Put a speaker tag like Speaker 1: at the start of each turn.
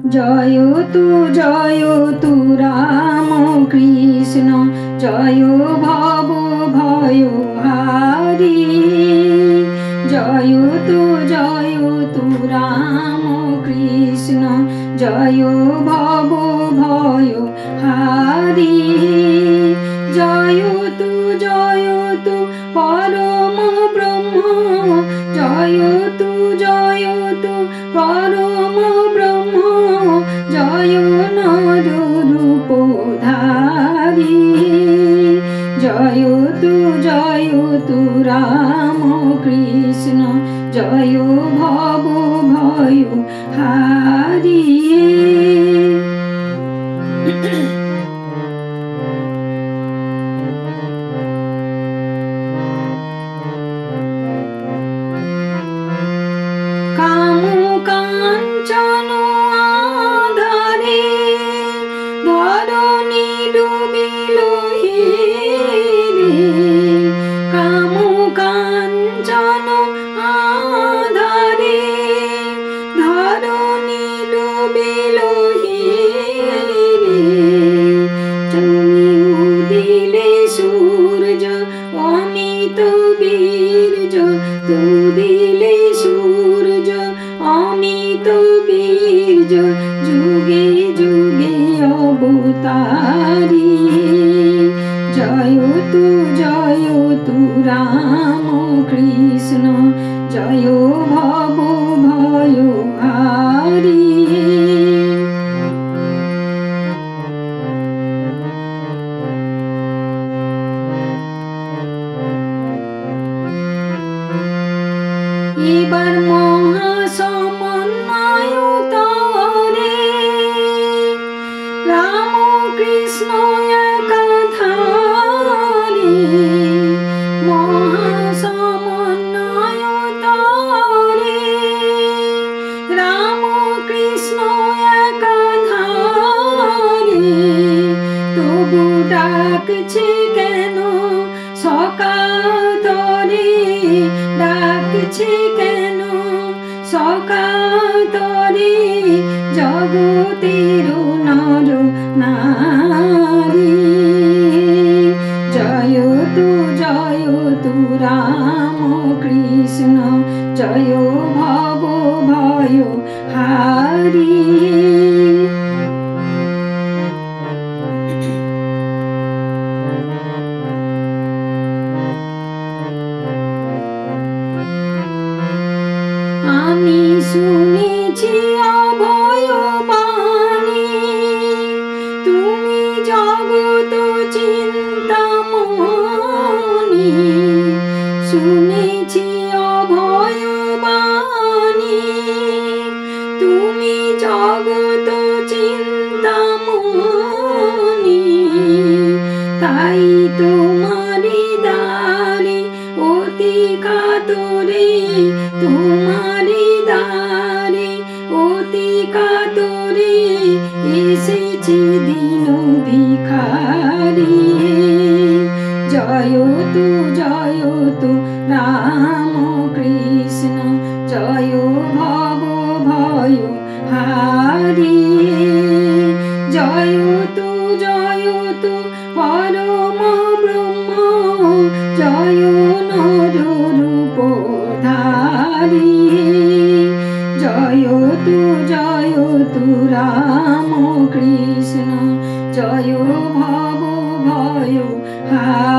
Speaker 1: জয় তু রাম কৃষ্ণ জয় ভব ভয় হারি। জয় তু রাম কৃষ্ণ জয় ভব ভয় হারি। জয় তু পরম ব্রহ্ম জয় তু পরম ব্রহ্ম জয় নর রূপধারী। জয় তু রাম কৃষ্ণ জয় ভব ভয় হারি। কাম কাঞ্চন আধারে ধরণী ডুবিল হিরে। কাম কাঞ্চন আধারে ধরণী ডুবিল হিরে। তুমি উদিলে সূর্য অমিত বীর্য তুদিলে সূর্য অমিত বীর্য যুগে যুগে অবতারী। জয় তু রাম কৃষ্ণ জয় ভব ভয় হারি। এবার মহাসমন্বয় তরে রাম কৃষ্ণ একাধারে। মহাসমন্বয় তরে রাম কৃষ্ণ একাধারে। তবু ডাকছে কেন সকাতরে। ডাকছে কেন সকাতরে জগতের নর নারী। জয় তু রাম কৃষ্ণ জয় ভব ভয় হারি। আমি শুনেছি অভয় বাণী তুমি জগত চিন্তামণি। শুনেছি অভয় বাণী তুমি জগত চিন্তামণি। তাই তোমারি দ্বারে অতি কাতরে তোমারি দ্বারে অতি কাতরে এসেছি দিন ভিখারি। জয় তু রাম কৃষ্ণ জয় ভব ভয় হারি। জয় তু পরম ব্রহ্ম জয় নর রূপধারী। জয় তু রাম কৃষ্ণ জয় ভব ভয় হারি।